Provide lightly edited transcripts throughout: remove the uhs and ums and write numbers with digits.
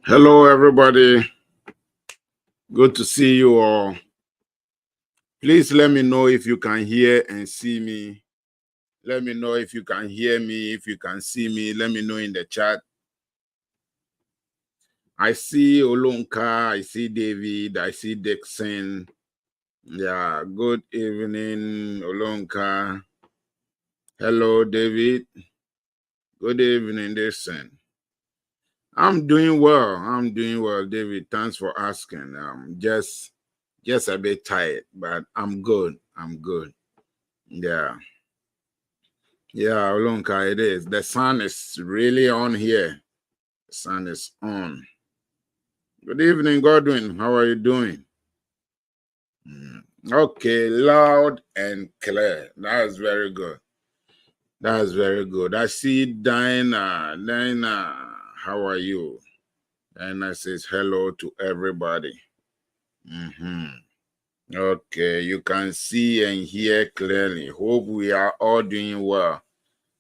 Hello, everybody. Good to see you all. Please let me know if you can hear and see me. Let me know if you can hear me, if you can see me. Let me know in the chat. I see Olunka, I see David, I see Dixon. Yeah, good evening, Olunka. Hello, David. Good evening, Dixon. I'm doing well. I'm doing well, David. Thanks for asking. Just a bit tired, but I'm good. I'm good. Yeah. Yeah, Olunka, it is. The sun is really on here. The sun is on. Good evening, Godwin. How are you doing? Okay, loud and clear. That's very good. That's very good. I see Dinah. Dinah, how are you? Dinah says hello to everybody. Okay, you can see and hear clearly. Hope we are all doing well.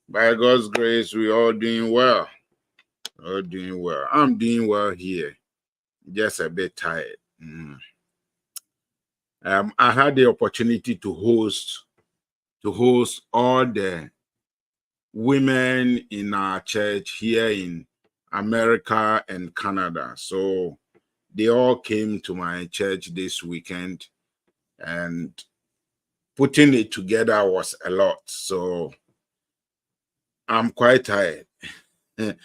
By God's grace, we're all doing well. All doing well. I'm doing well here. Just a bit tired. I had the opportunity to host all the women in our church here in America and Canada. So they all came to my church this weekend, and putting it together was a lot. So I'm quite tired. To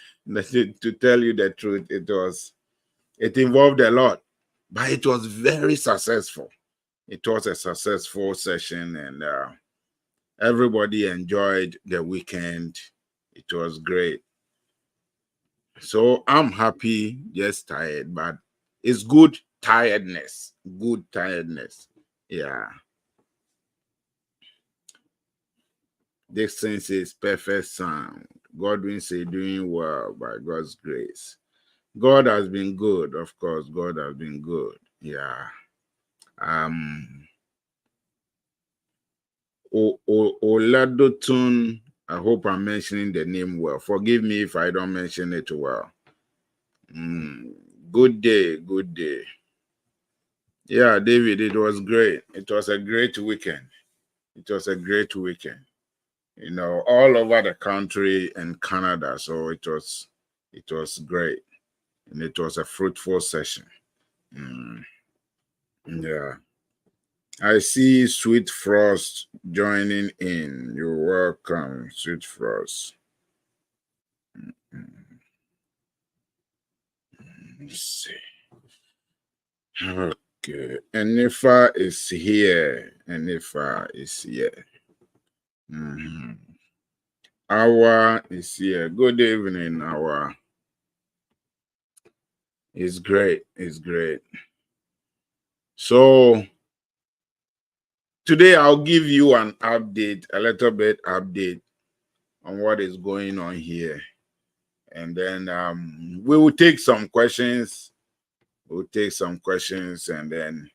tell you the truth, it involved a lot, but it was very successful. It was a successful session, and everybody enjoyed the weekend. It was great. So I'm happy, just tired, but it's good tiredness. Good tiredness. Yeah. Dixon says perfect sound. Godwin say doing well by God's grace. God has been good, of course. God has been good. Yeah. Oladotun, I hope I'm mentioning the name well. Forgive me if I don't mention it well. Good day, good day. Yeah, David, it was great. It was a great weekend. It was a great weekend. You know, all over the country and Canada. So it was great. And it was a fruitful session. Yeah. I see Sweet Frost joining in. You're welcome, Sweet Frost. Let's see. Okay. Enifa is here. Enifa is here. Awa is here. Good evening, Awa. It's great. It's great. So today I'll give you an update, a little bit update on what is going on here. And then we will take some questions. We'll take some questions and then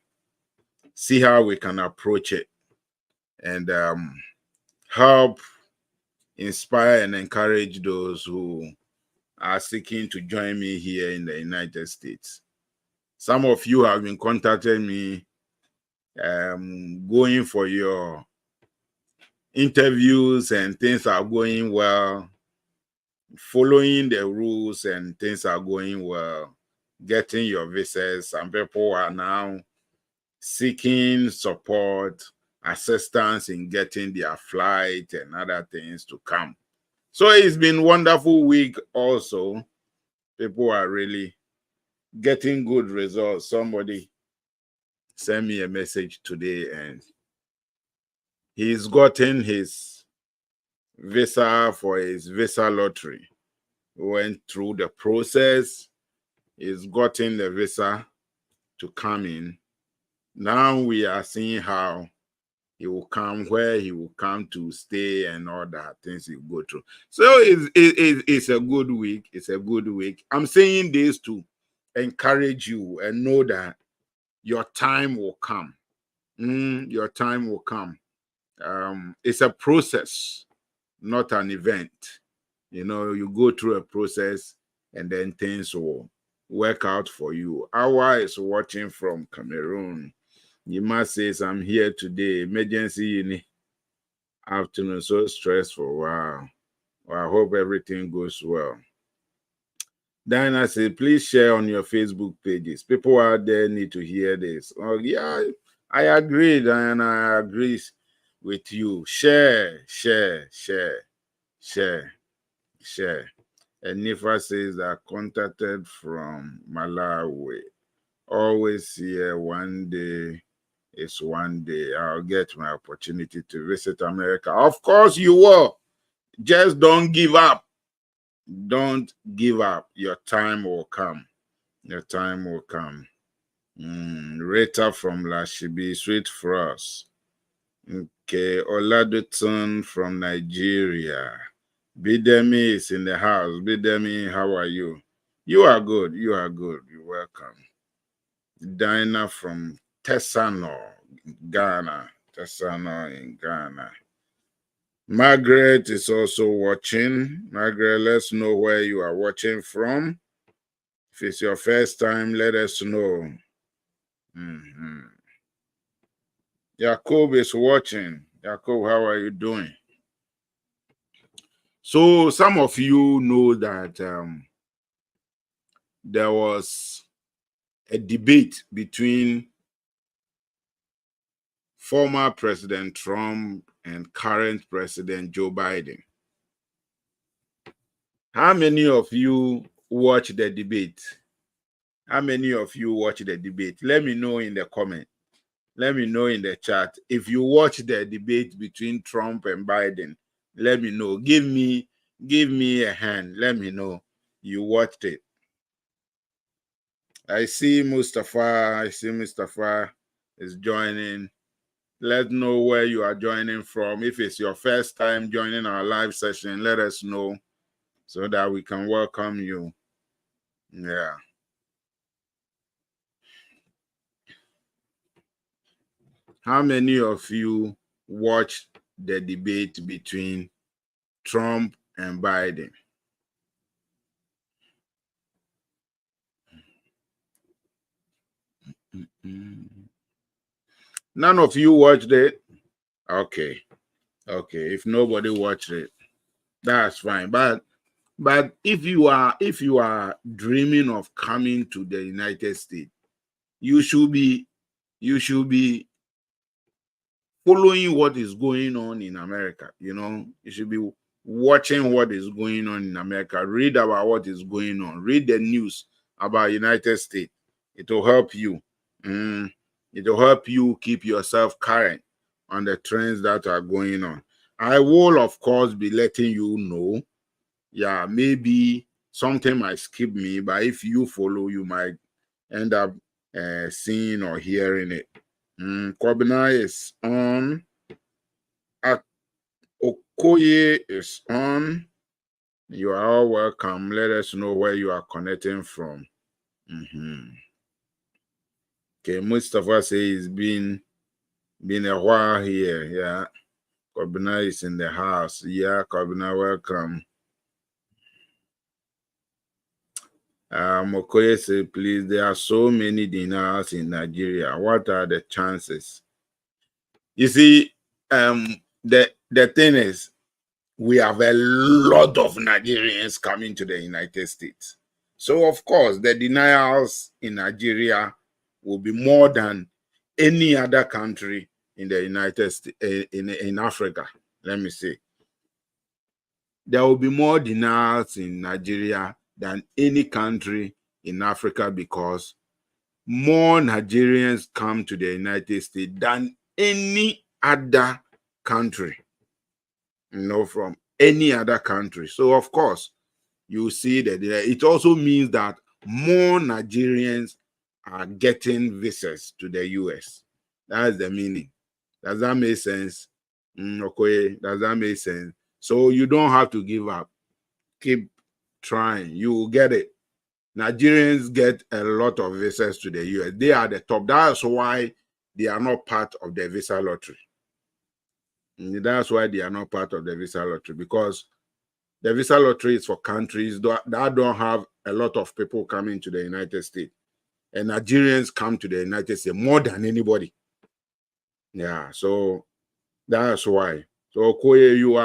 see how we can approach it and help inspire and encourage those who are seeking to join me here in the United States. Some of you have been contacting me, going for your interviews and things are going well, following the rules and things are going well, getting your visas. Some people are now seeking support, assistance in getting their flight and other things to come. So it's been wonderful week also. People are really getting good results. Somebody sent me a message today and he's gotten his visa for his visa lottery. Went through the process. He's gotten the visa to come in. Now we are seeing how he will come, where he will come to stay and all that things he will go through. So it's a good week. It's a good week. I'm saying this to encourage you and know that your time will come. Your time will come. It's a process, not an event. You know, you go through a process and then things will work out for you. Awa is watching from Cameroon. Yima says, I'm here today. Emergency in the afternoon. So stressful. Wow. Well, I hope everything goes well. Diana says, please share on your Facebook pages. People out there need to hear this. Oh, yeah, I agree, Diana. I agree with you. Share, share, share, share, share. And Nifa says that contacted from Malawi. Always here one day. It's one day I'll get my opportunity to visit America. Of course you will. Just don't give up. Don't give up. Your time will come. Your time will come. Rita from Lashibi, sweet for us. Okay, Oladuton from Nigeria. Bidemi is in the house. Bidemi, how are you? You are good. You are good. You're welcome. Dinah from Tessano, Ghana. Tessano in Ghana. Margaret is also watching. Margaret, let's know where you are watching from. If it's your first time, let us know. Jacob is watching. Jacob, how are you doing? So some of you know that there was a debate between former President Trump and current President Joe Biden. How many of you watch the debate? How many of you watch the debate? Let me know in the comment. Let me know in the chat. If you watch the debate between Trump and Biden, let me know. Give me a hand. Let me know you watched it. I see Mustafa is joining. Let know where you are joining from. If it's your first time joining our live session, let us know so that we can welcome you. Yeah. How many of you watched the debate between Trump and Biden? None of you watched it? Okay. If nobody watched it, that's fine. But if you are dreaming of coming to the United States, you should be following what is going on in America. You know, you should be watching what is going on in America. Read about what is going on. Read the news about United States. It will help you. It will help you keep yourself current on the trends that are going on. I will, of course, be letting you know. Yeah, maybe something might skip me, but if you follow, you might end up seeing or hearing it. Kwabena is on. Okoye is on. You are all welcome. Let us know where you are connecting from. Okay, Mustafa says it's been a while here. Yeah, Kwabena is in the house. Yeah, Kwabena, welcome. Mokoye say, please, there are so many dinars in Nigeria. What are the chances? You see, the thing is, we have a lot of Nigerians coming to the United States. So, of course, the denials in Nigeria will be more than any other country in the United States, in Africa. Let me say. There will be more denials in Nigeria than any country in Africa because more Nigerians come to the United States than any other country, from any other country. So, of course, you see that it also means that more Nigerians are getting visas to the US. That's the meaning. Does that make sense? Okay, does that make sense? So you don't have to give up. Keep trying. You will get it. Nigerians get a lot of visas to the US. They are the top. That's why they are not part of the visa lottery. That's why they are not part of the visa lottery, because the visa lottery is for countries that don't have a lot of people coming to the United States. And Nigerians come to the United States more than anybody. Yeah, so that's why. So Okoye, you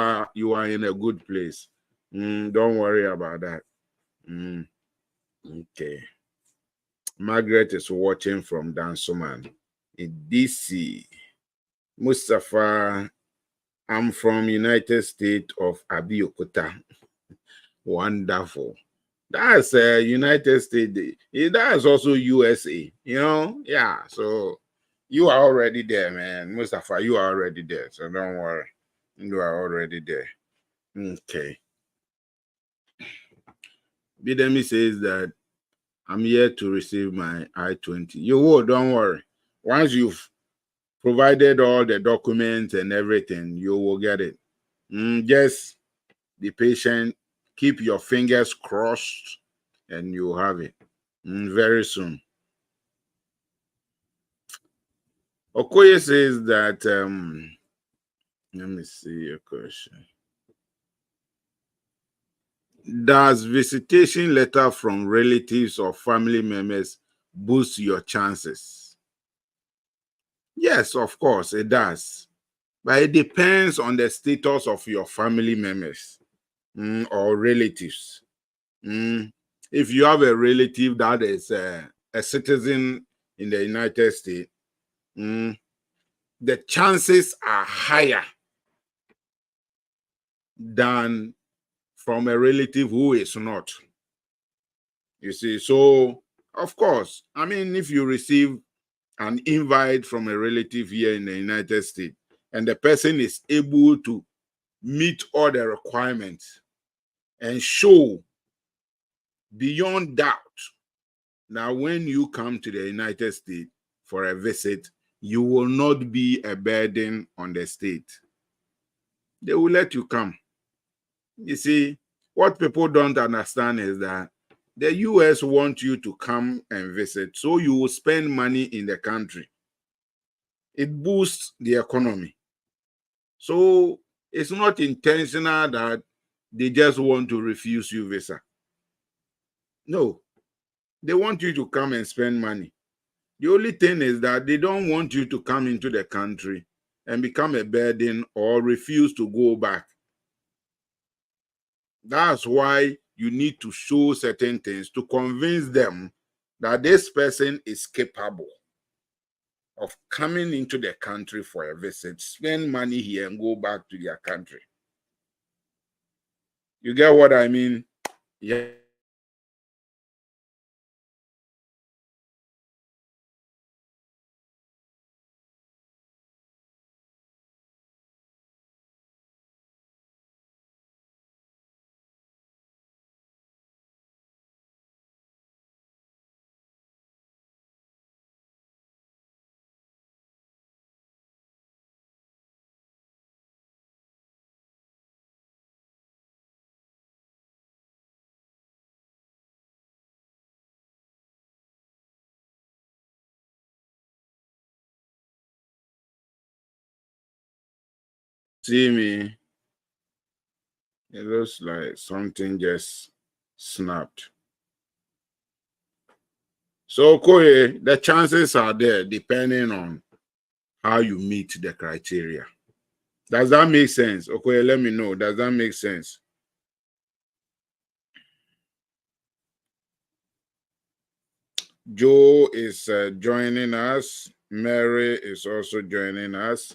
are in a good place. Don't worry about that. Okay. Margaret is watching from Dansoman in DC. Mustafa, I'm from United States of Abiyokuta. Wonderful. That's United States. That's also USA. Yeah. So you are already there, man. Mustafa, you are already there. So don't worry. You are already there. Okay. Bidemi says that I'm here to receive my I-20. You will, don't worry. Once you've provided all the documents and everything, you will get it. Just be patient, keep your fingers crossed, and you'll have it very soon. Okoye says that, let me see your question. Does visitation letter from relatives or family members boost your chances? Yes, of course, it does. But it depends on the status of your family members or relatives. If you have a relative that is a citizen in the United States, the chances are higher than from a relative who is not. You see, so of course, I mean, if you receive an invite from a relative here in the United States and the person is able to meet all the requirements and show beyond doubt, now when you come to the United States for a visit, you will not be a burden on the state. They will let you come. You see, what people don't understand is that the US want you to come and visit, so you will spend money in the country. It boosts the economy. So it's not intentional that they just want to refuse you visa. No, they want you to come and spend money. The only thing is that they don't want you to come into the country and become a burden or refuse to go back. That's why you need to show certain things to convince them that this person is capable of coming into the country for a visit, spend money here, and go back to their country. You get what I mean? Yeah. See me? It looks like something just snapped. So, Koye, the chances are there depending on how you meet the criteria. Does that make sense? Okay, let me know. Does that make sense? Joe is joining us. Mary is also joining us.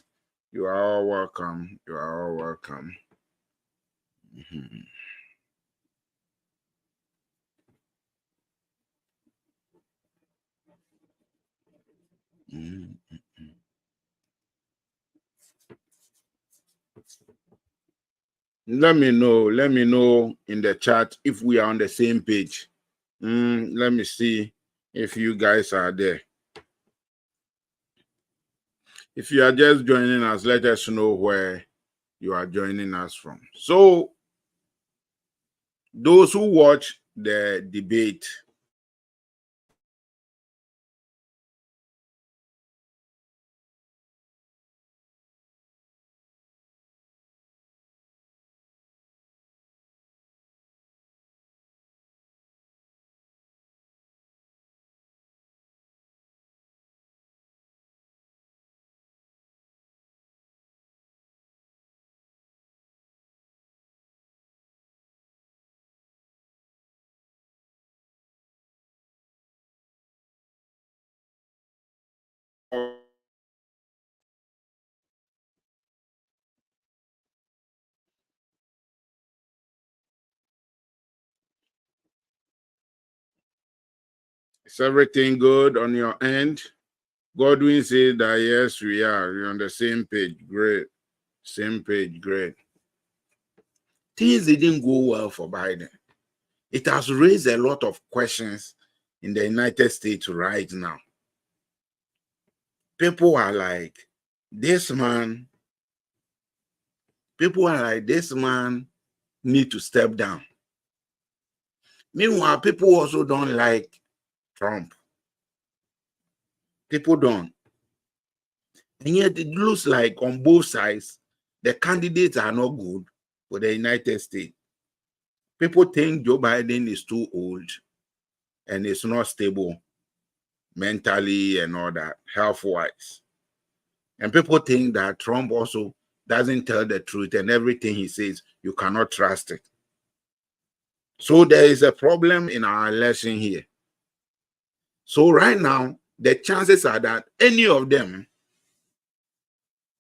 You are all welcome. You are all welcome. Mhm. Mhm. Let me know. Let me know in the chat if we are on the same page. Let me see if you guys are there. If you are just joining us, let us know where you are joining us from. So, those who watch the debate, is everything good on your end? Godwin said that yes, we are. We're on the same page. Great. Same page. Great. Things didn't go well for Biden. It has raised a lot of questions in the United States right now. People are like, this man, need to step down. Meanwhile, people also don't like Trump. People don't. And yet it looks like on both sides, the candidates are not good for the United States. People think Joe Biden is too old and is not stable mentally and all that, health-wise. And people think that Trump also doesn't tell the truth and everything he says, you cannot trust it. So there is a problem in our election here. So right now, the chances are that any of them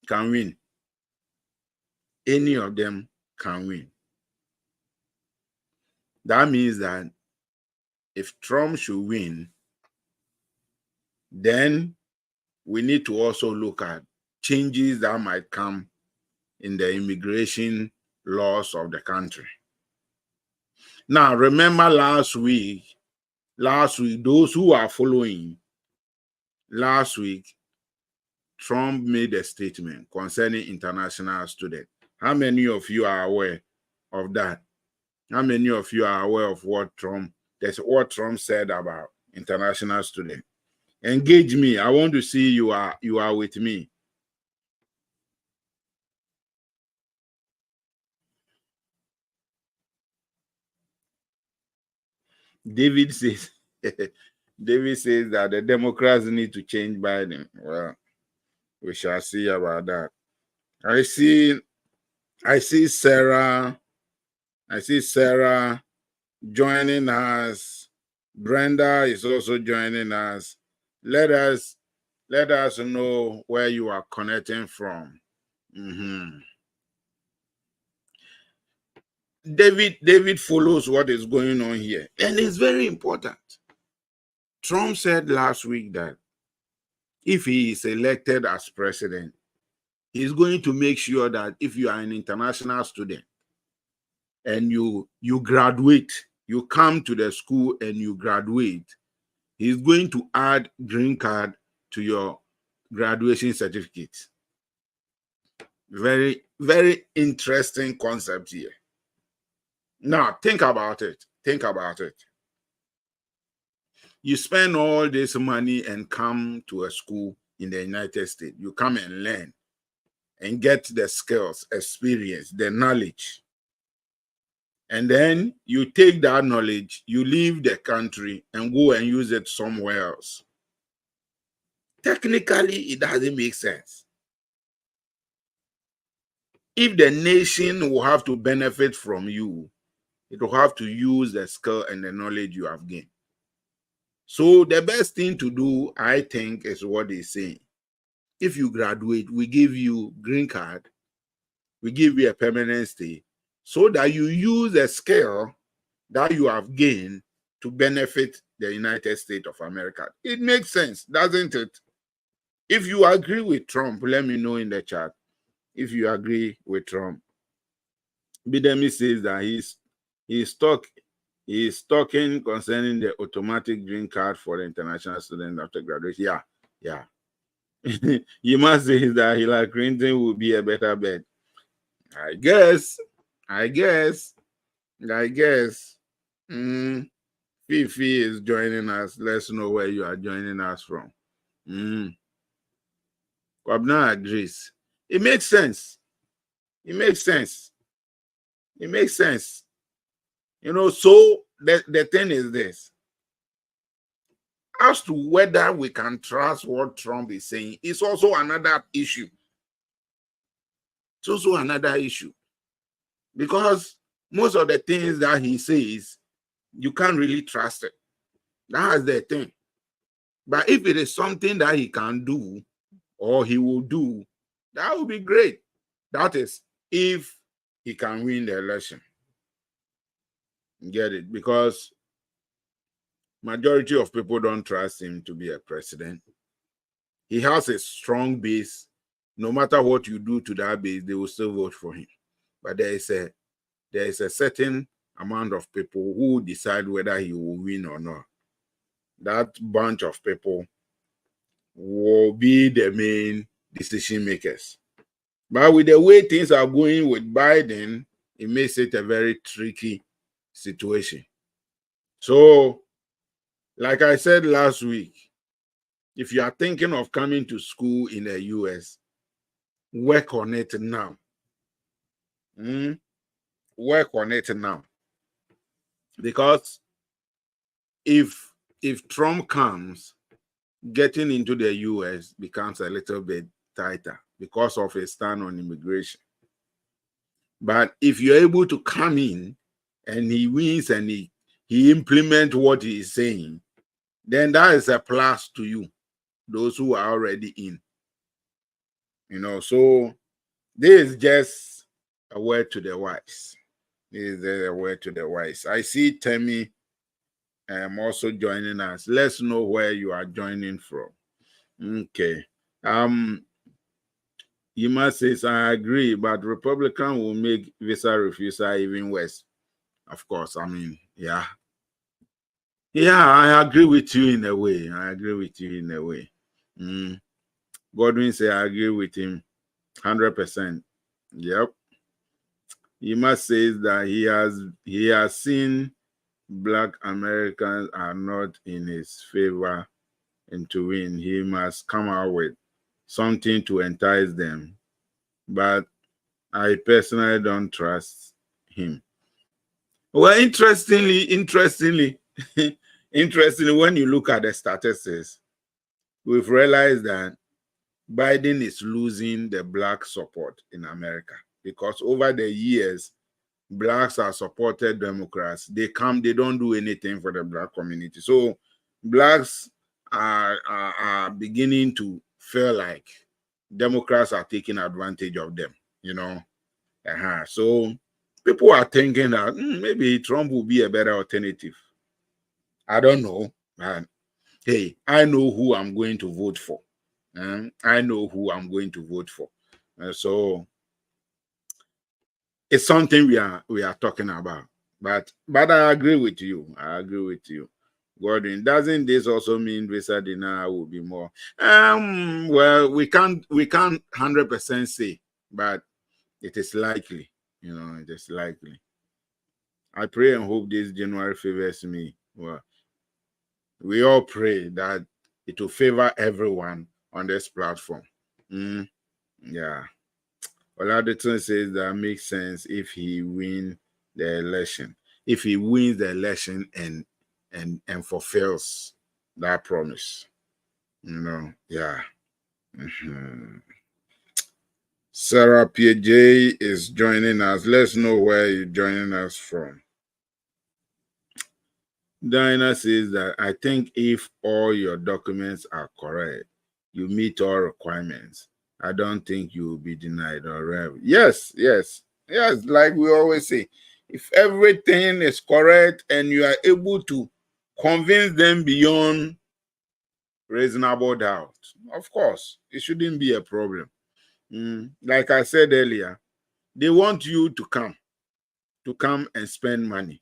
can win. Any of them can win. That means that if Trump should win, then we need to also look at changes that might come in the immigration laws of the country. Now, remember last week, those who are following, last week, Trump made a statement concerning international students. How many of you are aware of that? How many of you are aware of what Trump said about international students? Engage me. I want to see you are with me. David says David says that the Democrats need to change Biden. Well, we shall see about that. I see Sarah. I see Sarah joining us. Brenda is also joining us. Let us know where you are connecting from. David follows what is going on here, and it's very important. Trump said last week that if he is elected as president, he's going to make sure that if you are an international student and you graduate, you come to the school and you graduate, he's going to add green card to your graduation certificate. Very, very interesting concept here. Now, think about it. Think about it. You spend all this money and come to a school in the United States. You come and learn and get the skills, experience, the knowledge. And then you take that knowledge, you leave the country and go and use it somewhere else. Technically, it doesn't make sense. If the nation will have to benefit from you, it will have to use the skill and the knowledge you have gained. So the best thing to do, I think, is what they say. If you graduate, we give you green card, we give you a permanent stay, so that you use the skill that you have gained to benefit the United States of America. It makes sense, doesn't it? If you agree with Trump, let me know in the chat. If you agree with Trump, Bidemi says that he's talking concerning the automatic green card for the international student after graduation. Yeah. You must say that Hillary Clinton will be a better bet. I guess. Fifi is joining us. Let's know where you are joining us from. Kwabna agrees. It makes sense. So the thing is this. As to whether we can trust what Trump is saying, it's also another issue. Because most of the things that he says, you can't really trust it. That's the thing. But if it is something that he can do or he will do, that would be great. That is, if he can win the election. Get it? Because majority of people don't trust him to be a president. He has a strong base. No matter what you do to that base, they will still vote for him. But there is a certain amount of people who decide whether he will win or not. That bunch of people will be the main decision makers. But with the way things are going with Biden, it makes it a very tricky situation. So, like I said last week, if you are thinking of coming to school in the US, work on it now. Work on it now. Because if Trump comes, getting into the US becomes a little bit tighter because of his stand on immigration. But if you're able to come in and he wins and he implements what he is saying, then that is a plus to you, those who are already in. So this is just a word to the wise. I see Temi also joining us. Let's know where you are joining from. Okay. Yima says, I agree, but Republican will make visa refusal even worse. Of course, yeah. Yeah, I agree with you in a way. Godwin say I agree with him 100%. Yep. Yima says that he has seen Black Americans are not in his favor, and to win, he must come out with something to entice them. But I personally don't trust him. Well, interestingly, when you look at the statistics, we've realized that Biden is losing the Black support in America because over the years, Blacks have supported Democrats. They don't do anything for the Black community. So Blacks are beginning to feel like Democrats are taking advantage of them, So people are thinking that maybe Trump will be a better alternative. I don't know. Hey, I know who I'm going to vote for. So it's something we are talking about. But I agree with you. Gordon, doesn't this also mean visa denial will be more? Well, we can't 100% say, but it is likely. It is likely. I pray and hope this January favors me. Well, we all pray that it will favor everyone on this platform. Yeah. Oladeton says that makes sense if he win the election. If he wins the election and fulfills that promise, yeah. Mhm. Sarah PJ is joining us. Let's know where you're joining us from. Diana says that I think if all your documents are correct, you meet all requirements. I don't think you will be denied or rev. Yes. Like we always say, if everything is correct and you are able to convince them beyond reasonable doubt, of course, it shouldn't be a problem. Like I said earlier, they want you to come and spend money,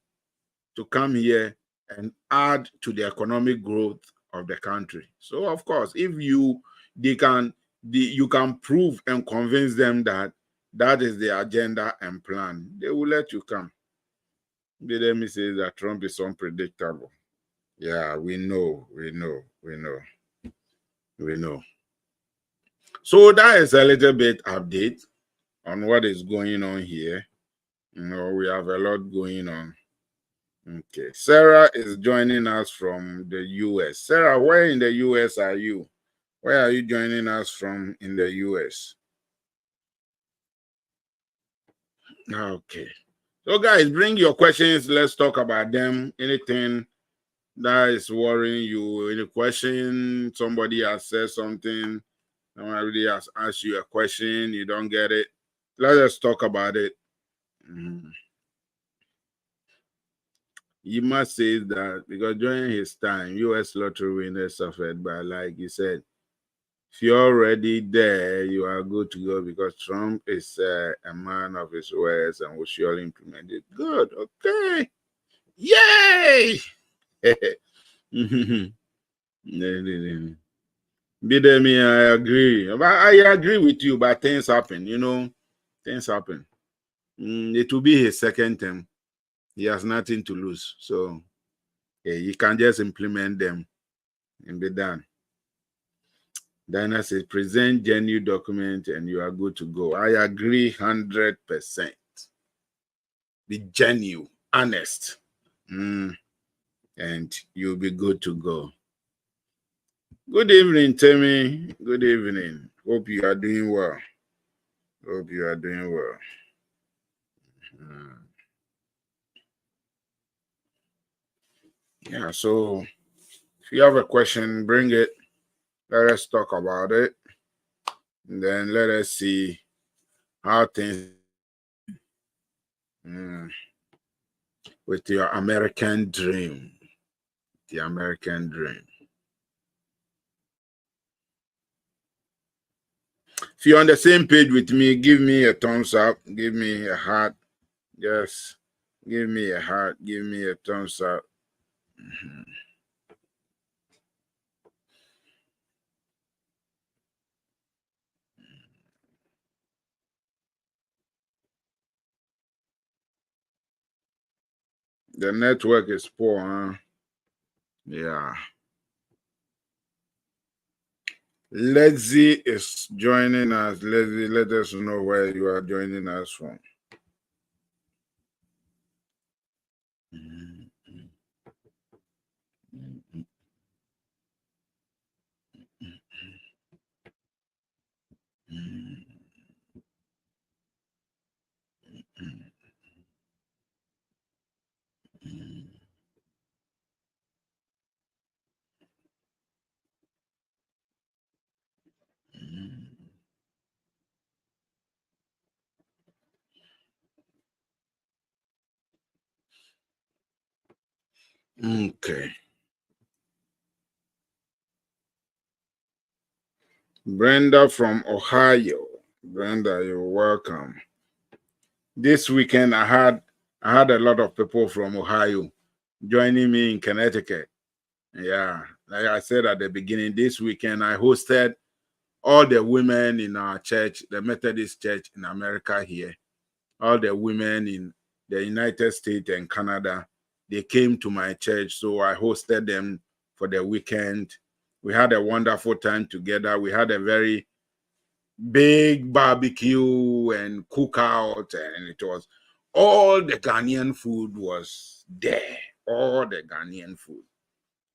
to come here and add to the economic growth of the country. So of course, if you can prove and convince them that that is the agenda and plan, they will let you come. Let me say that Trump is unpredictable. Yeah, we know. So that is a little bit update on what is going on here. We have a lot going on. Okay, Sarah is joining us from the US. Sarah, where in the US are you? Where are you joining us from in the US? Okay. So, guys, bring your questions. Let's talk about them. Anything that is worrying you, any question, somebody has said something, somebody has asked you a question, you don't get it. Let us talk about it. You must say that because during his time, US lottery winners suffered, but like you said, if you're already there, you are good to go because Trump is a man of his words and will surely implement it. Good. Okay. Yay! Bidemi, I agree. But I agree with you, but things happen, Things happen. It will be his second term. He has nothing to lose. So he can just implement them and be done. Diana says, present genuine document and you are good to go. I agree 100%. Be genuine, honest, and you'll be good to go. Good evening, Tammy. Good evening. Hope you are doing well. Yeah, so if you have a question, bring it. Let us talk about it. And then let us see how things with your American dream. The American dream. If you're on the same page with me, give me a thumbs up, give me a heart. Yes, give me a heart, give me a thumbs up. The network is poor, huh? Yeah. Lexi is joining us. Lexi, let us know where you are joining us from. Okay. Brenda from Ohio. Brenda, you're welcome. This weekend I had a lot of people from Ohio joining me in Connecticut. Yeah, like I said at the beginning, this weekend I hosted all the women in our church, the Methodist Church in America here, all the women in the United States and Canada, they came to my church. So I hosted them for the weekend. We had a wonderful time together. We had a very big barbecue and cookout, and it was All the Ghanaian food was there. All the Ghanaian food.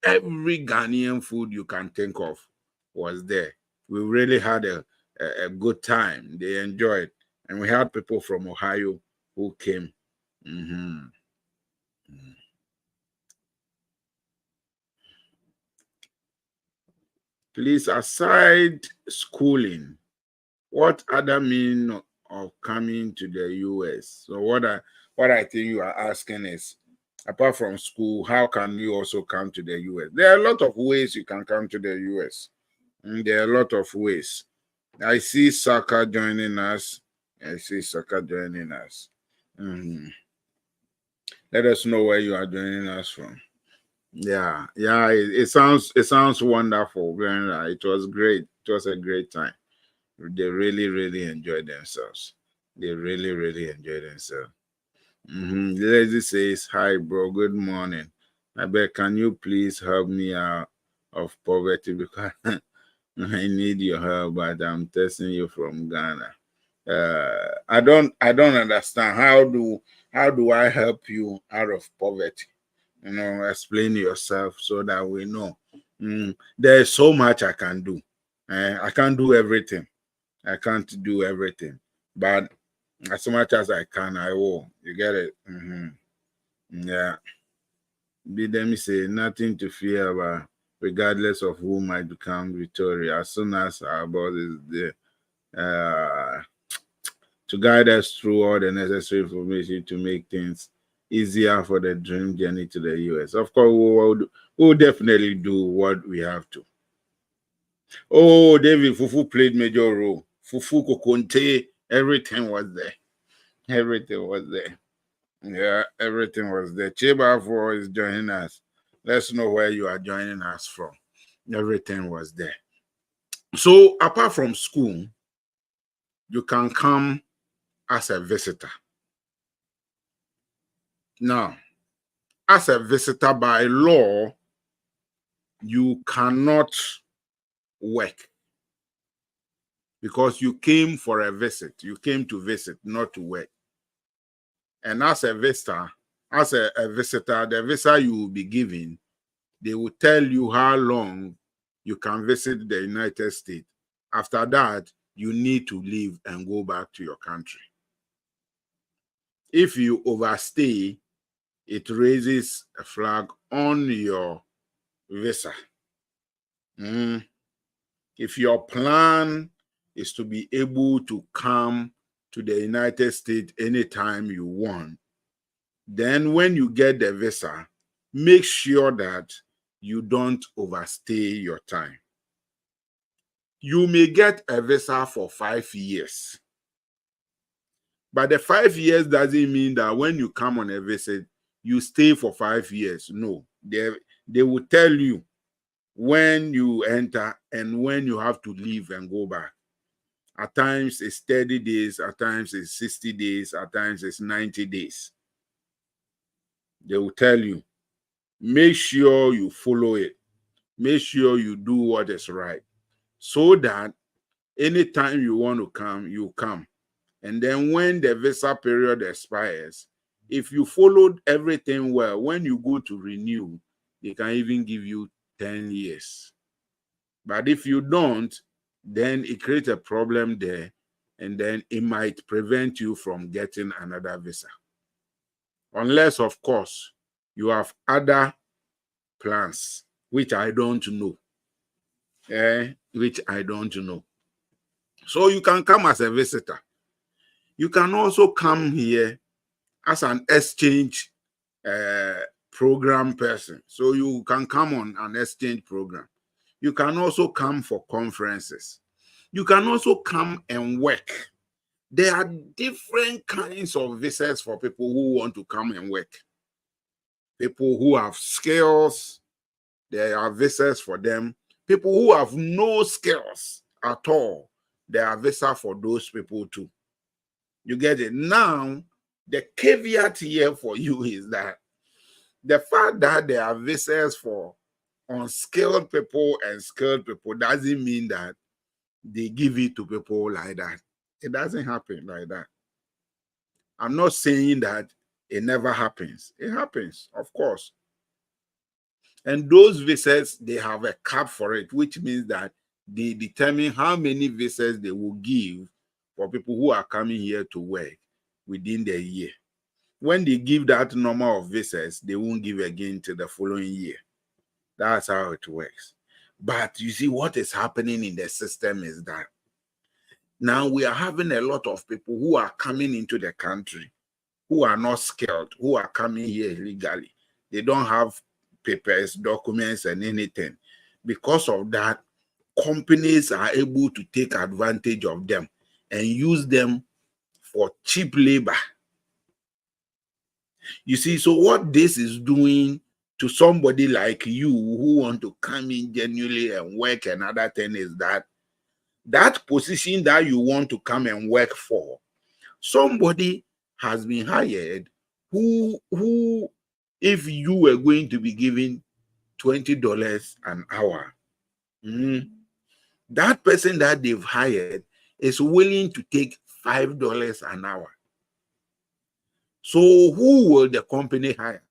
Every Ghanaian food you can think of was there. We really had a good time. They enjoyed. And we had people from Ohio who came. Mhm. Please, aside schooling, what other mean of coming to the US? So what I think you are asking is, apart from school, how can you also come to the US? There are a lot of ways you can come to the US. There are a lot of ways. I see Saka joining us. I see Saka joining us. Mhm. Let us know where you are joining us from. Yeah, yeah. It sounds wonderful, Brenda. It was great. It was a great time. They really, really enjoyed themselves. They really, really enjoyed themselves. The lady says, "Hi, bro. Good morning. I bet can you please help me out of poverty because I need your help, but I'm testing you from Ghana. I don't understand. How do I help you out of poverty? Explain yourself so that we know. There's so much I can do. I can't do everything. I can't do everything, but as much as I can, I will. You get it? Yeah. Let me say nothing to fear about, regardless of who might become victorious. As soon as our boss is there, to guide us through all the necessary information to make things easier for the dream journey to the US. Of course, we'll definitely do what we have to. Oh, David Fufu played major role. Fufu Kokonte, everything was there. Everything was there. Yeah, everything was there. Cheba is joining us. Let's know where you are joining us from. Everything was there. So, apart from school, you can come as a visitor. Now, as a visitor by law, you cannot work because you came for a visit. You came to visit, not to work. And as a visitor, as a visitor, the visa you will be given, they will tell you how long you can visit the United States. After that, you need to leave and go back to your country. If you overstay, it raises a flag on your visa. If your plan is to be able to come to the United States anytime you want, then when you get the visa, make sure that you don't overstay your time. You may get a visa for 5 years, but the 5 years doesn't mean that when you come on a visit, you stay for 5 years. No, they will tell you when you enter and when you have to leave and go back. At times it's 30 days, at times it's 60 days, at times it's 90 days. They will tell you. Make sure you follow it. Make sure you do what is right so that anytime you want to come, you come. And then when the visa period expires, if you followed everything well, when you go to renew, they can even give you 10 years. But if you don't, then it creates a problem there, and then it might prevent you from getting another visa. Unless, of course, you have other plans, which I don't know. Which I don't know. So you can come as a visitor. You can also come here as an exchange program person. So you can come on an exchange program. You can also come for conferences. You can also come and work. There are different kinds of visas for people who want to come and work. People who have skills, there are visas for them. People who have no skills at all, there are visas for those people too. You get it? Now, the caveat here for you is that the fact that there are visas for unskilled people and skilled people doesn't mean that they give it to people like that. It doesn't happen like that. I'm not saying that it never happens. It happens, of course. And those visas, they have a cap for it, which means that they determine how many visas they will give for people who are coming here to work within the year. When they give that number of visas, they won't give again to the following year. That's how it works. But you see, what is happening in the system is that now we are having a lot of people who are coming into the country who are not skilled, who are coming here illegally. They don't have papers, documents, and anything. Because of that, companies are able to take advantage of them and use them for cheap labor. You see, so what this is doing to somebody like you who want to come in genuinely and work, another thing is that position that you want to come and work for, somebody has been hired who if you were going to be given $20 an hour, that person that they've hired is willing to take $5 an hour. So who will the company hire?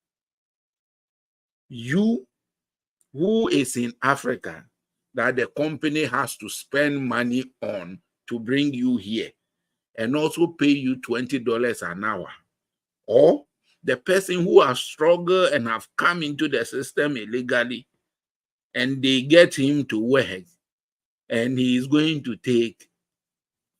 You, who is in Africa, that the company has to spend money on to bring you here and also pay you $20 an hour. Or the person who has struggled and have come into the system illegally, and they get him to work, and he is going to take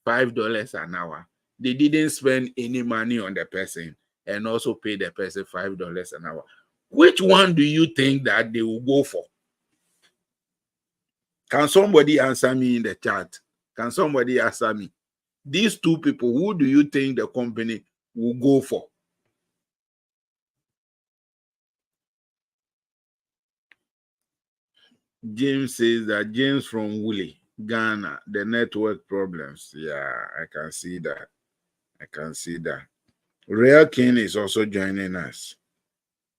$5 an hour. They didn't spend any money on the person and also pay the person $5 an hour. Which one do you think that they will go for? Can somebody answer me in the chat? Can somebody answer me? These two people, who do you think the company will go for? James says that James from Woolly, Ghana, the network problems. Yeah, I can see that. I can see that. Real King is also joining us.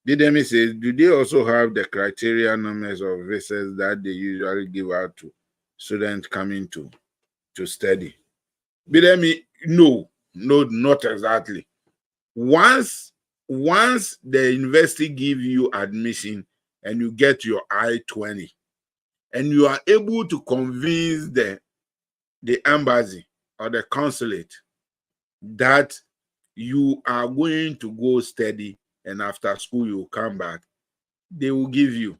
Didemi says, do they also have the criteria numbers of visas that they usually give out to students coming to study? Bidemi, no, not exactly. Once the university give you admission and you get your I-20, and you are able to convince the embassy or the consulate that you are going to go study and after school you will come back, they will give you.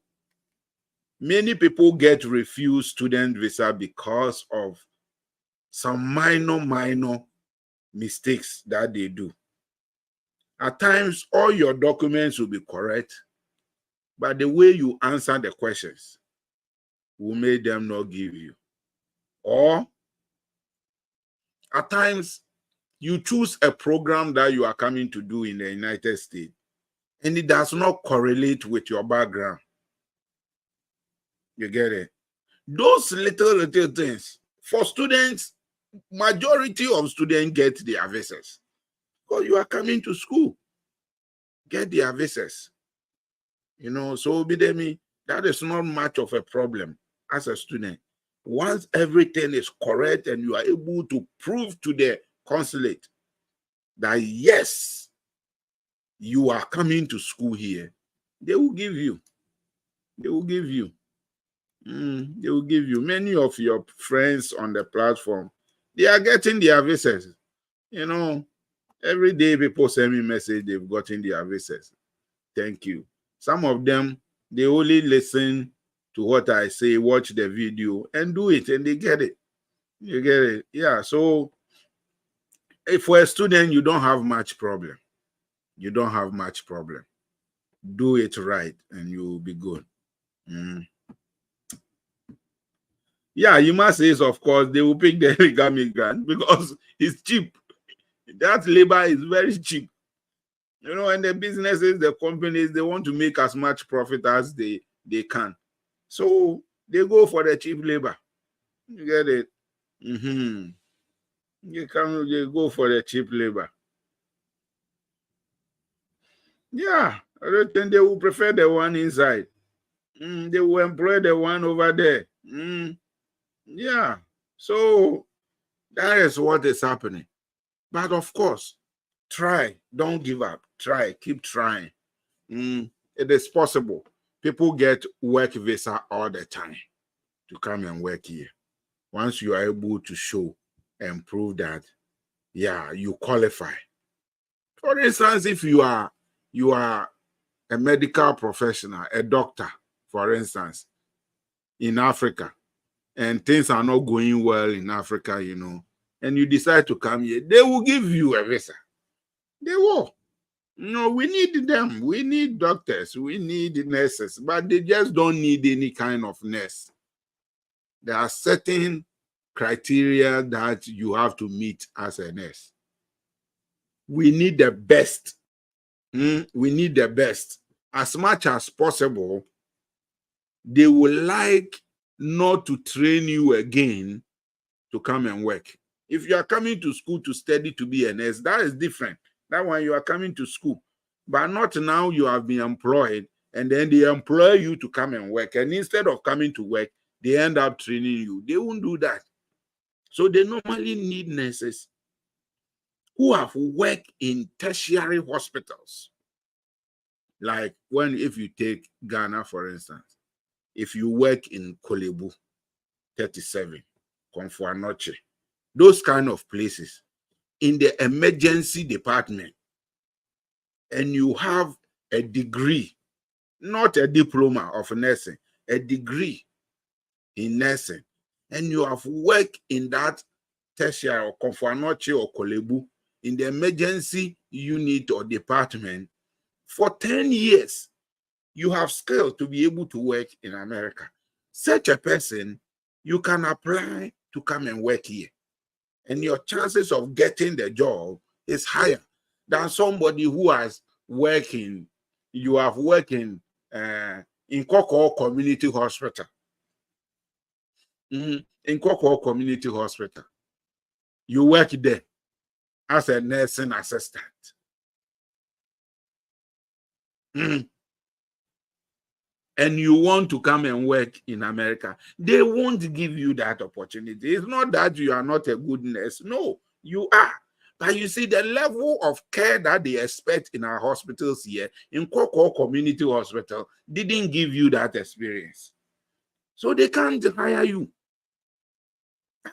Many people get refused student visa because of some minor mistakes that they do. At times, all your documents will be correct, but the way you answer the questions will make them not give you. Or at times, you choose a program that you are coming to do in the United States, and it does not correlate with your background. You get it? Those little things. For students, majority of students get their visas. Because you are coming to school, get their visas. You know, so Bidemi, that is not much of a problem as a student. Once everything is correct and you are able to prove to the consulate that yes, you are coming to school here, they will give you. They will give you. They will give you. Many of your friends on the platform, they are getting their visas. You know, every day people send me message, they've gotten their visas. Thank you. Some of them, they only listen to what I say, watch the video, and do it, and they get it. You get it? Yeah. So, if for a student, you don't have much problem. You don't have much problem. Do it right, and you will be good. Yeah, you must say, of course, they will pick the illegal migrant because it's cheap. That labor is very cheap. You know, and the businesses, the companies, they want to make as much profit as they can. So they go for the cheap labor. You get it? They go for the cheap labor. Yeah, I don't think they will prefer the one inside. They will employ the one over there. Yeah. So that is what is happening. But of course, Try. Don't give up. Try. Keep trying. It is possible. People get work visa all the time to come and work here. Once you are able to show and prove that, yeah, you qualify. For instance, if you are a medical professional, a doctor, for instance, in Africa, and things are not going well in Africa, and you decide to come here, they will give you a visa. They will. No, we need them. We need doctors. We need nurses, but they just don't need any kind of nurse. There are certain criteria that you have to meet as a nurse. We need the best. We need the best. As much as possible, they would like not to train you again to come and work. If you are coming to school to study to be a nurse, that is different. That one you are coming to school, but not now you have been employed and then they employ you to come and work. And instead of coming to work, they end up training you. They won't do that. So they normally need nurses who have worked in tertiary hospitals. Like if you take Ghana, for instance, if you work in Kolebu 37, Komfo Anokye, those kind of places, in the emergency department, and you have a degree, not a diploma of nursing, a degree in nursing, and you have worked in that tertiary or Komfo Anokye or Kolebu in the emergency unit or department for 10 years, you have skills to be able to work in America. Such a person, you can apply to come and work here. And your chances of getting the job is higher than somebody who has worked in, you have worked in Koko Community Hospital. In Koko Community Hospital. You work there as a nursing assistant. And you want to come and work in America, they won't give you that opportunity. It's not that you are not a good nurse. No, you are. But you see, the level of care that they expect in our hospitals here, in Koko Community Hospital, didn't give you that experience. So they can't hire you.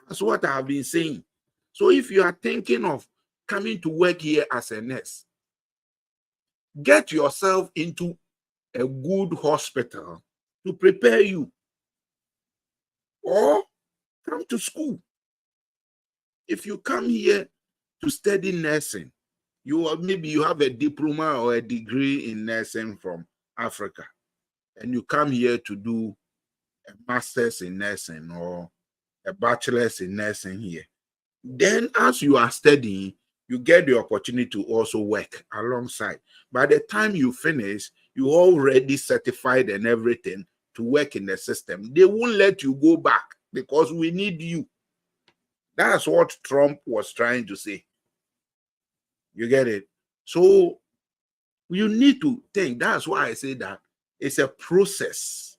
That's what I've been saying. So if you are thinking of coming to work here as a nurse, get yourself into a good hospital to prepare you, or come to school. If you come here to study nursing, maybe you have a diploma or a degree in nursing from Africa, and you come here to do a master's in nursing or a bachelor's in nursing here. Then as you are studying, you get the opportunity to also work alongside. By the time you finish, you already certified and everything to work in the system. They won't let you go back because we need you. That's what Trump was trying to say. You get it? So you need to think. That's why I say that it's a process.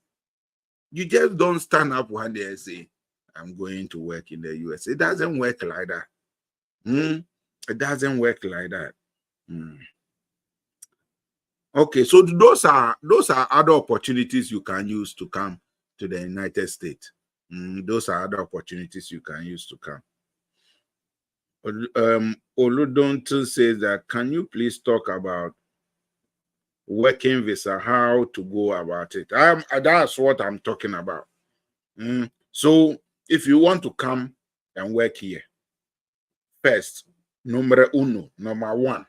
You just don't stand up one day and say, I'm going to work in the US. It doesn't work like that. It doesn't work like that. Okay, so those are other opportunities you can use to come to the United States. Those are other opportunities you can use to come. Oludontu says that, can you please talk about working visa, how to go about it? That's what I'm talking about. So if you want to come and work here, first, number one,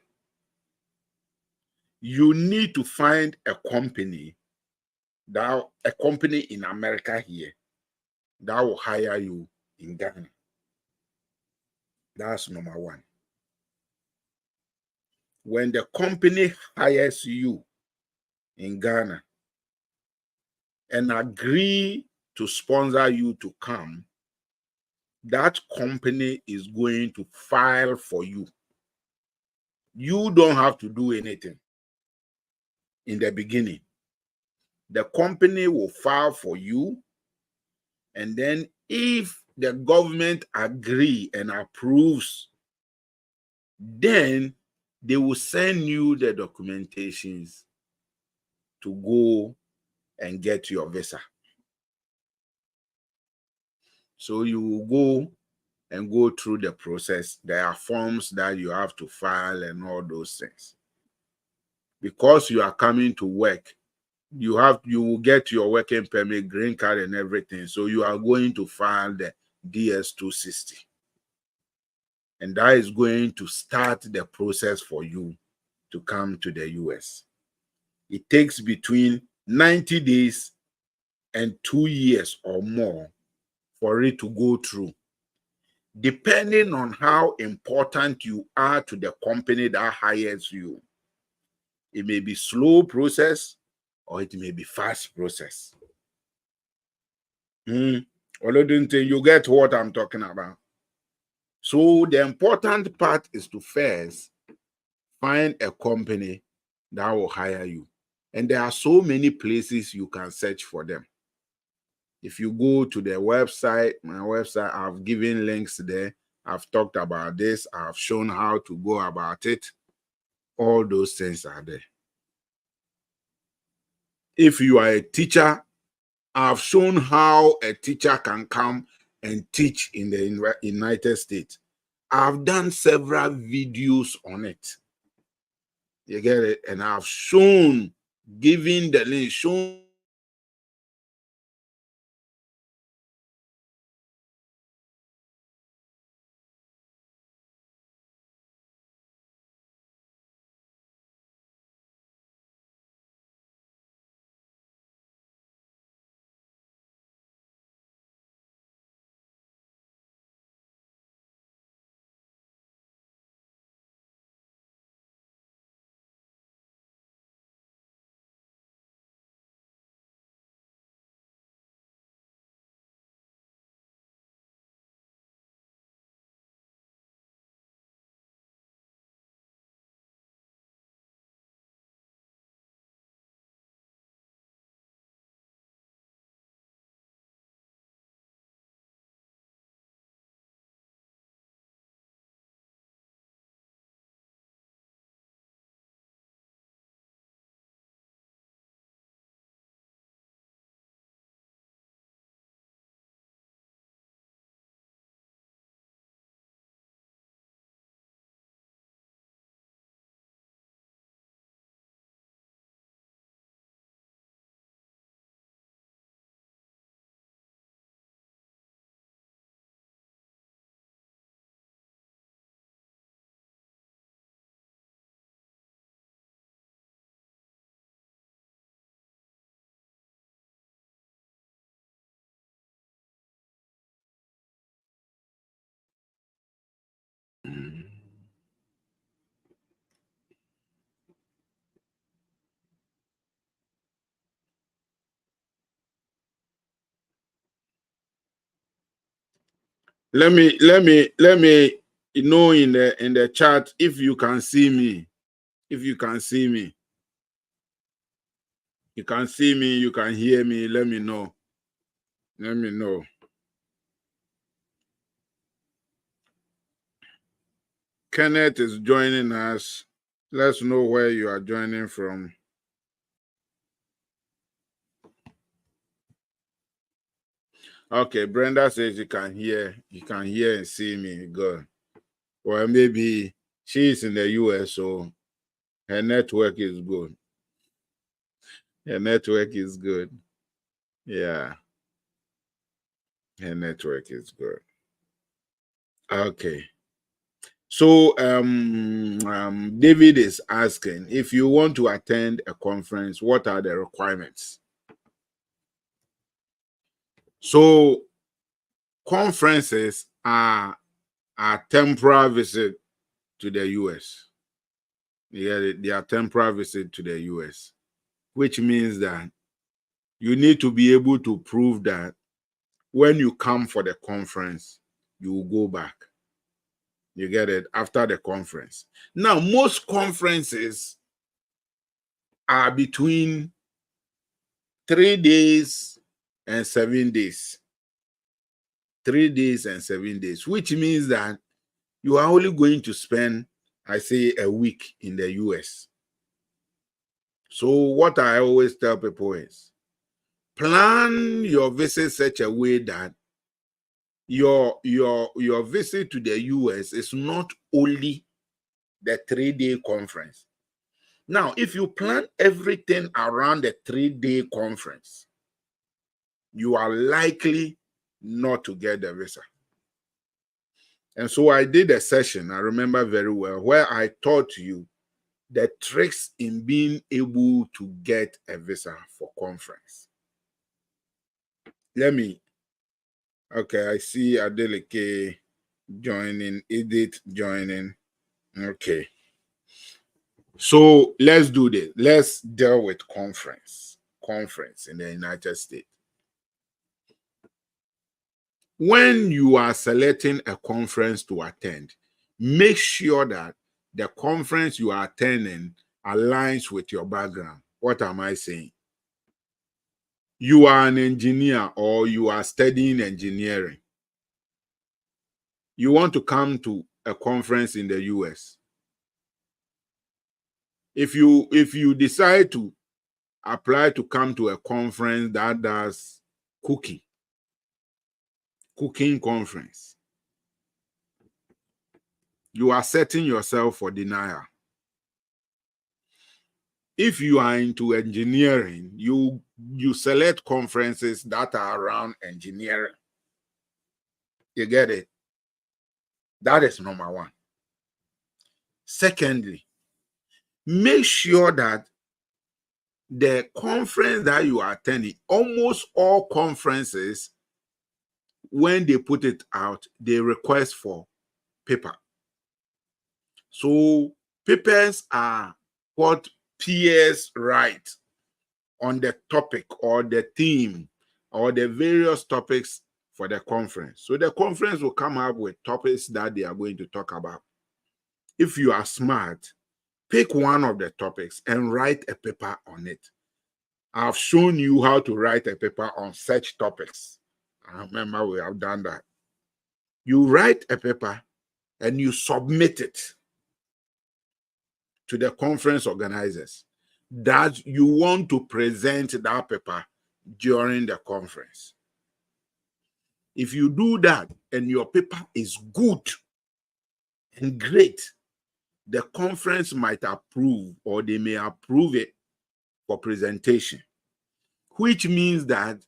you need to find a company in America here that will hire you in Ghana. That's number one. When the company hires you in Ghana and agree to sponsor you to come, that company is going to file for you. You don't have to do anything in the beginning. The company will file for you, and then if the government agree and approves, then they will send you the documentations to go and get your visa. So you will go and go through the process. There are forms that you have to file and all those things. Because you are coming to work, you will get your working permit, green card, and everything. So you are going to file the DS-260. And that is going to start the process for you to come to the US. It takes between 90 days and 2 years or more for it to go through, depending on how important you are to the company that hires you. It may be slow process or it may be fast process. You get what I'm talking about. So the important part is to first find a company that will hire you. And there are so many places you can search for them. If you go to the website, my website, I've given links there. I've talked about this. I've shown how to go about it. All those things are there. If you are a teacher, I've shown how a teacher can come and teach in the United States. I've done several videos on it. You get it? And I've shown, giving the link, shown let me know in the chat if you can see me. If you can see me, you can see me, you can hear me. Let me know. Let me know. Kenneth is joining us. Let's know where you are joining from. Okay, Brenda says you can hear and see me. Good. Well, maybe she's in the US, so her network is good. Her network is good. Yeah. Her network is good. Okay. So David is asking, if you want to attend a conference, what are the requirements? So conferences are a temporary visit to the US. Yeah, they are temporary visit to the US, which means that you need to be able to prove that when you come for the conference, you will go back. You get it? After the conference. Now, most conferences are between 3 days and 7 days. 3 days and 7 days, which means that you are only going to spend I say a week in the US. So what I always tell people is plan your visit such a way that your visit to the US is not only the 3-day conference. Now, if you plan everything around the 3-day conference, you are likely not to get the visa. And so I did a session, I remember very well, where I taught you the tricks in being able to get a visa for conference. Okay, I see Adeleke joining, Edith joining. Okay. So let's do this. Let's deal with conference in the United States. When you are selecting a conference to attend, make sure that the conference you are attending aligns with your background. What am I saying? You are an engineer or you are studying engineering. You want to come to a conference in the US. If you decide to apply to come to a conference that does cooking conference, you are setting yourself for denial. If you are into engineering, you select conferences that are around engineering. You get it? That is number one. Secondly, make sure that the conference that you are attending, almost all conferences, when they put it out, they request for paper. So papers are what peers write on the topic or the theme or the various topics for the conference. So the conference will come up with topics that they are going to talk about. If you are smart, pick one of the topics and write a paper on it. I've shown you how to write a paper on such topics. I remember we have done that. You write a paper and you submit it to the conference organizers that you want to present that paper during the conference. If you do that and your paper is good and great, the conference might approve or they may approve it for presentation, which means that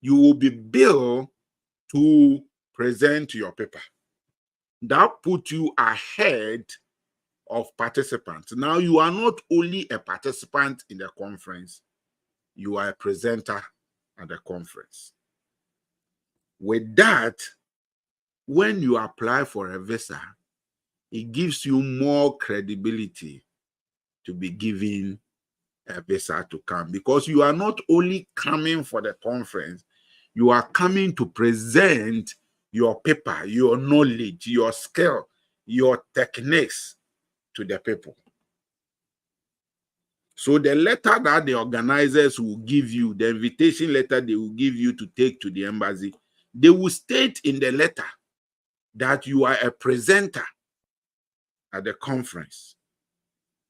you will be billed to present your paper. That puts you ahead of participants. Now you are not only a participant in the conference, you are a presenter at the conference. With that, when you apply for a visa, it gives you more credibility to be given a visa to come, because you are not only coming for the conference, you are coming to present your paper, your knowledge, your skill, your techniques to the people. So the letter that the organizers will give you, the invitation letter they will give you to take to the embassy, they will state in the letter that you are a presenter at the conference.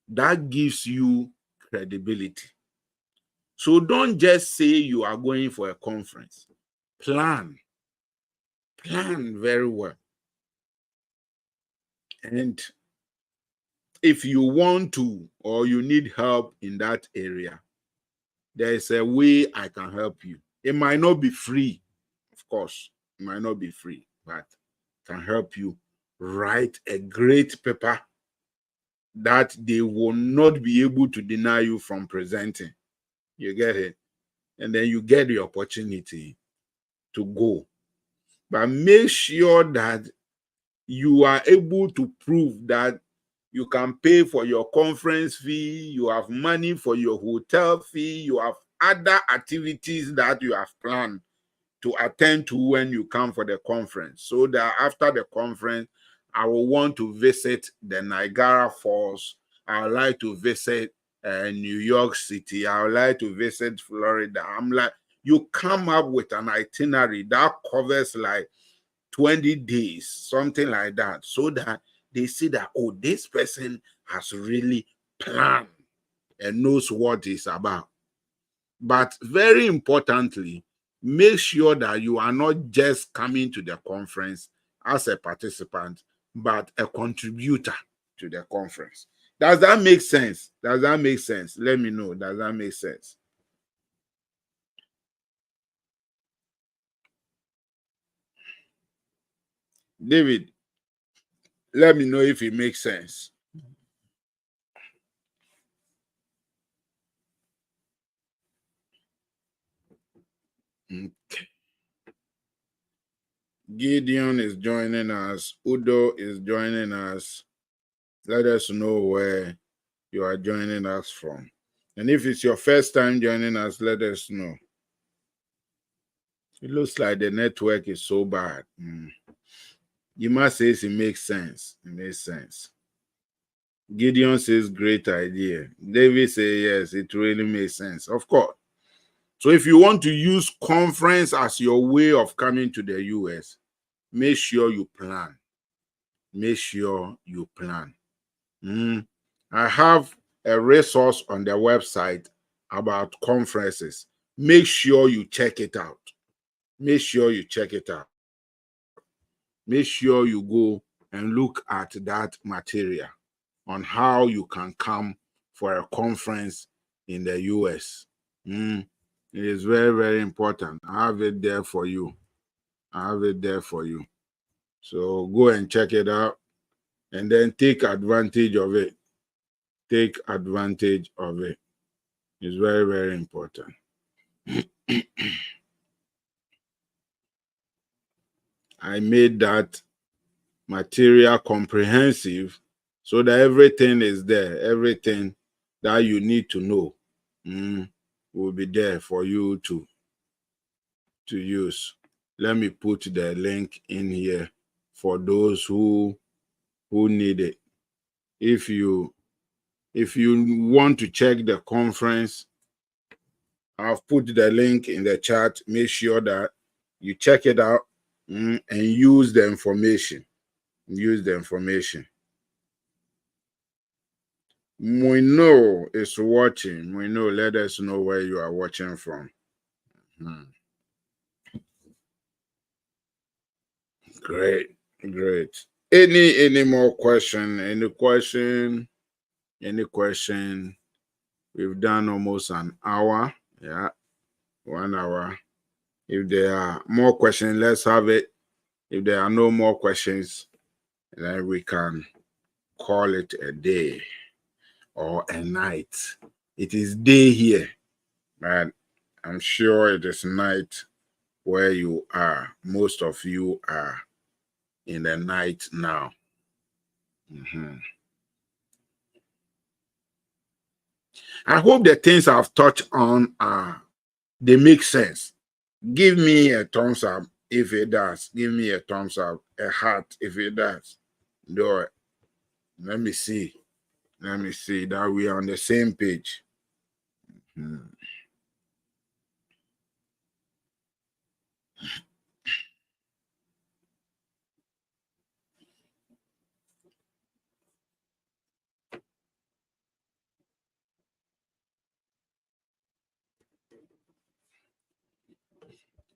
That gives you credibility. So don't just say you are going for a conference. Plan very well. And if you want to or you need help in that area, there is a way I can help you. It might not be free, of course. It might not be free, but can help you write a great paper that they will not be able to deny you from presenting. You get it? And then you get the opportunity to go. But make sure that you are able to prove that you can pay for your conference fee, you have money for your hotel fee, you have other activities that you have planned to attend to when you come for the conference. So that after the conference, I will want to visit the Niagara Falls. I would like to visit New York City. I would like to visit Florida. I'm like, you come up with an itinerary that covers like 20 days, something like that, so that they see that, oh, this person has really planned and knows what it's about. But very importantly, make sure that you are not just coming to the conference as a participant, but a contributor to the conference. Does that make sense? Does that make sense? Let me know. Does that make sense? David, let me know if it makes sense. Okay. Gideon is joining us. Udo is joining us. Let us know where you are joining us from. And if it's your first time joining us, let us know. It looks like the network is so bad. Yima says it makes sense. It makes sense. Gideon says great idea. David says yes, it really makes sense. Of course. So if you want to use conference as your way of coming to the US, make sure you plan. Make sure you plan. I have a resource on the website about conferences. Make sure you check it out. Make sure you check it out. Make sure you go and look at that material on how you can come for a conference in the US. It is very, very important. I have it there for you. I have it there for you. So go and check it out and then take advantage of it. Take advantage of it. It's very, very important. I made that material comprehensive so that everything is there. Everything that you need to know will be there for you to use. Let me put the link in here for those who need it. If you want to check the conference, I've put the link in the chat. Make sure that you check it out and use the information. Use the information. We know is watching. We know. Let us know where you are watching from. Great, great. Any more question? Any question? Any question? We've done almost an hour. Yeah, 1 hour. If there are more questions, let's have it. If there are no more questions, then we can call it a day or a night. It is day here, but I'm sure it is night where you are. Most of you are in the night now. I hope the things I've touched on they make sense. Give me a thumbs up if it does. Give me a thumbs up, a heart if it does. Do it. Let me see. Let me see that we are on the same page.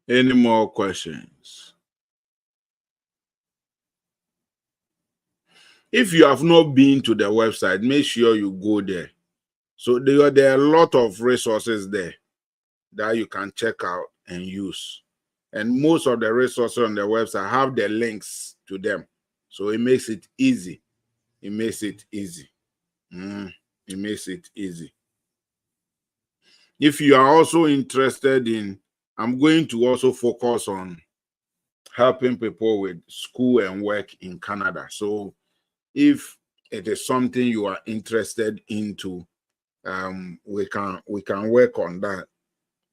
Any more questions? If you have not been to the website, make sure you go there. So there are a lot of resources there that you can check out and use. And most of the resources on the website have the links to them. So it makes it easy. It makes it easy. It makes it easy. If you are also interested in, I'm going to also focus on helping people with school and work in Canada. So if it is something you are interested into, we can work on that.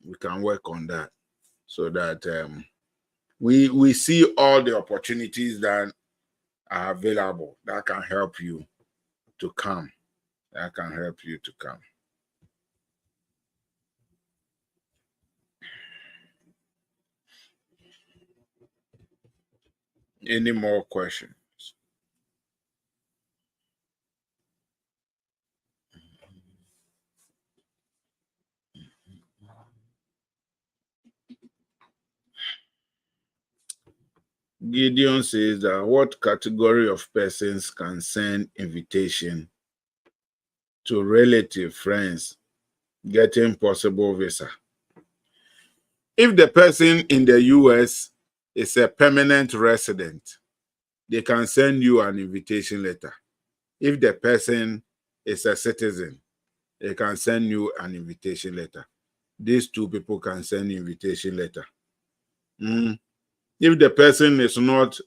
We can work on that so that we see all the opportunities that are available that can help you to come. That can help you to come. Any more questions? Gideon says that what category of persons can send invitation to relative friends getting possible visa? If the person in the US is a permanent resident, they can send you an invitation letter. If the person is a citizen, they can send you an invitation letter. These two people can send invitation letter. If the person is not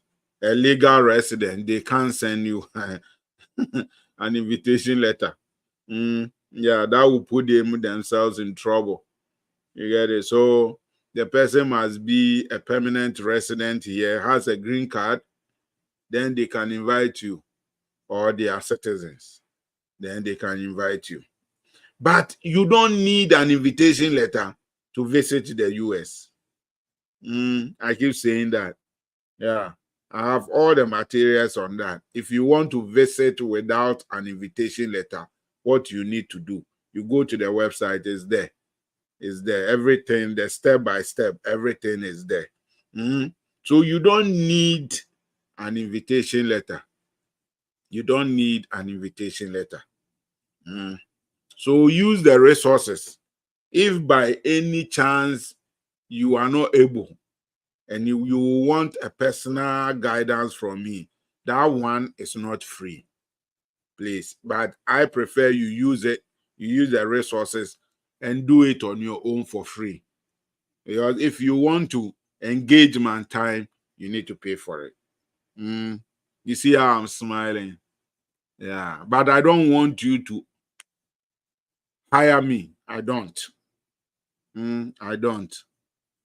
a legal resident, they can't send you an invitation letter. Yeah, that will put them themselves in trouble. You get it? So the person must be a permanent resident here, has a green card, then they can invite you, or they are citizens, then they can invite you. But you don't need an invitation letter to visit the US. I keep saying that. Yeah, I have all the materials on that. If you want to visit without an invitation letter, what you need to do, you go to the website, it's there. It's there. Everything, the step by step, everything is there. So you don't need an invitation letter. You don't need an invitation letter. So use the resources. If by any chance you are not able and you want a personal guidance from me, that one is not free, please. But I prefer you use it, you use the resources and do it on your own for free. Because if you want to engage my time, you need to pay for it. You see how I'm smiling? Yeah, but I don't want you to hire me. I don't. I don't.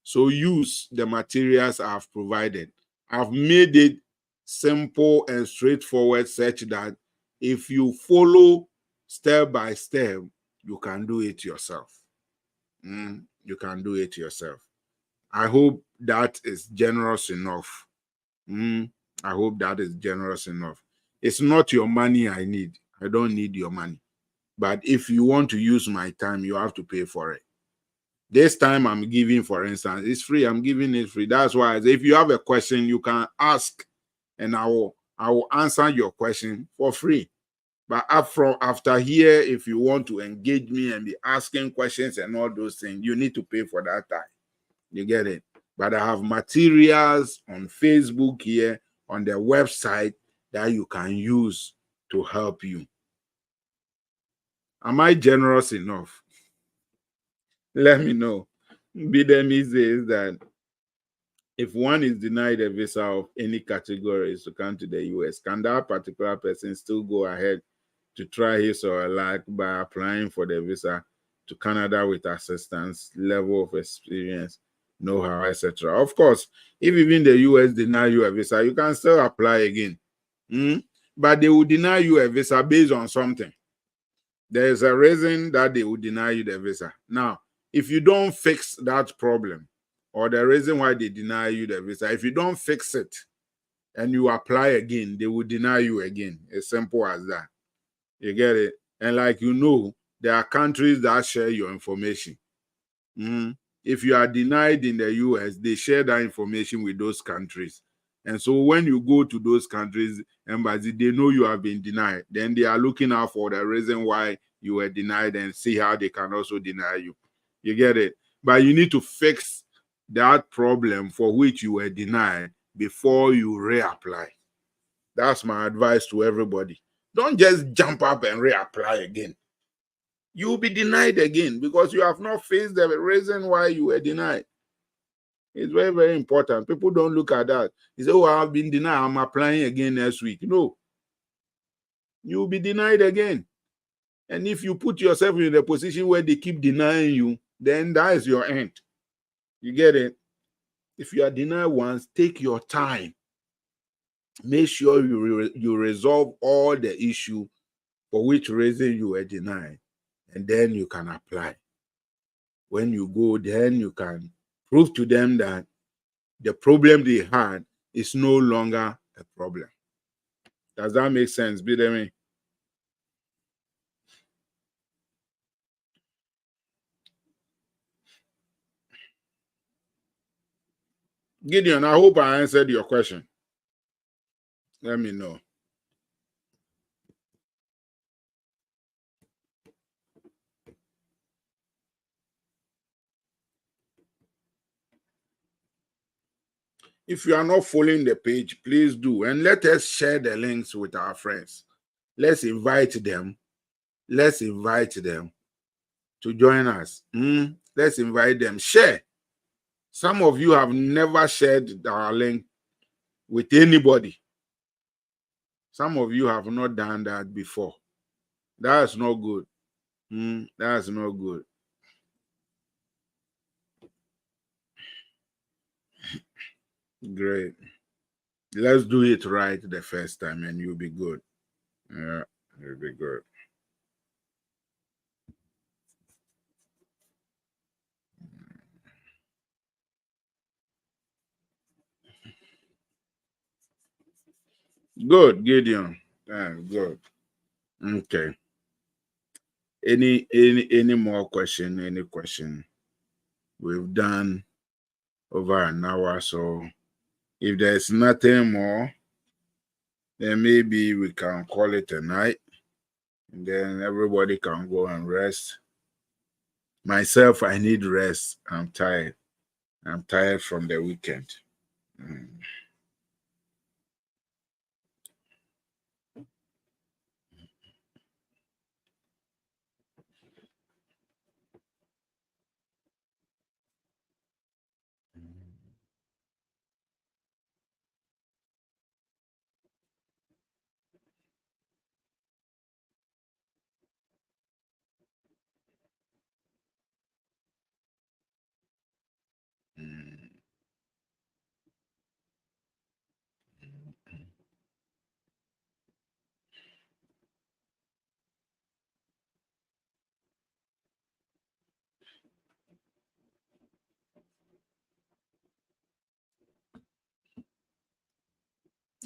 So use the materials I've provided. I've made it simple and straightforward such that if you follow step by step, you can do it yourself. You can do it yourself. I hope that is generous enough. I hope that is generous enough. It's not your money I need. I don't need your money. But if you want to use my time, you have to pay for it. This time I'm giving, for instance, it's free. I'm giving it free. That's why if you have a question, you can ask and I will answer your question for free. But after here, if you want to engage me and be asking questions and all those things, you need to pay for that time. You get it? But I have materials on Facebook here, on the website that you can use to help you. Am I generous enough? Let me know. Bidemi says that if one is denied a visa of any categories to come to the US, can that particular person still go ahead to try his or her luck by applying for the visa to Canada with assistance, level of experience, know-how, etc.? Of course, if even the US deny you a visa, you can still apply again. But they will deny you a visa based on something. There is a reason that they will deny you the visa. Now, if you don't fix that problem, or the reason why they deny you the visa, if you don't fix it and you apply again, they will deny you again. As simple as that. You get it? And like you know, there are countries that share your information. If you are denied in the US, they share that information with those countries. And so when you go to those countries, embassy, they know you have been denied. Then they are looking out for the reason why you were denied and see how they can also deny you. You get it? But you need to fix that problem for which you were denied before you reapply. That's my advice to everybody. Don't just jump up and reapply again. You will be denied again because you have not faced the reason why you were denied. It's very, very important. People don't look at that. They say, oh, I've been denied. I'm applying again next week. No. You will be denied again. And if you put yourself in a position where they keep denying you, then that is your end. You get it? If you are denied once, take your time. Make sure you resolve all the issue for which reason you were denied. And then you can apply. When you go, then you can prove to them that the problem they had is no longer a problem. Does that make sense, Bidemi? Gideon, I hope I answered your question. Let me know. If you are not following the page, please do. And let us share the links with our friends. Let's invite them. Let's invite them to join us. Let's invite them. Share. Some of you have never shared our link with anybody. Some of you have not done that before. That's not good. That's not good. Great. Let's do it right the first time and you'll be good. Yeah, you'll be good. Good, Gideon. Good. Okay. Any more question? Any question? We've done over an hour, so if there's nothing more, then maybe we can call it a night, and then everybody can go and rest. Myself, I need rest. I'm tired. I'm tired from the weekend.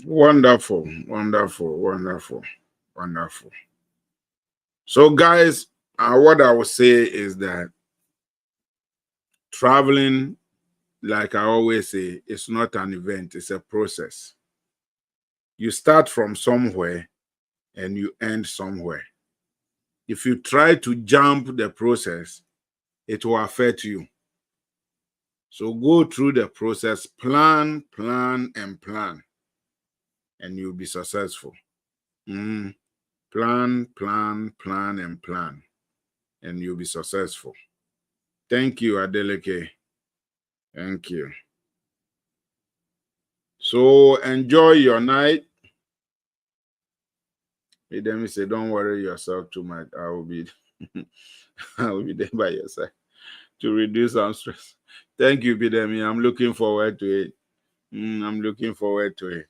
Wonderful, wonderful, wonderful, wonderful. So, guys, what I would say is that traveling, like I always say, it's not an event, it's a process. You start from somewhere and you end somewhere. If you try to jump the process, it will affect you. So go through the process, plan, and plan, and you'll be successful. Plan, and plan, and you'll be successful. Thank you, Adeleke. Thank you. So enjoy your night. Let say, don't worry yourself too much. I will be there by your side to reduce some stress. Thank you, Bidemi. I'm looking forward to it. I'm looking forward to it.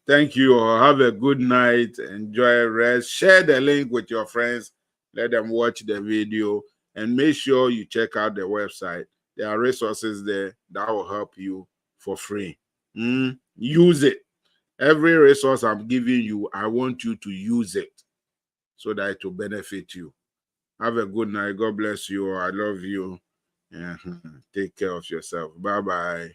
Thank you all. Have a good night. Enjoy rest. Share the link with your friends. Let them watch the video. And make sure you check out the website. There are resources there that will help you for free. Use it. Every resource I'm giving you, I want you to use it so that it will benefit you. Have a good night. God bless you. I love you. Take care of yourself. Bye-bye.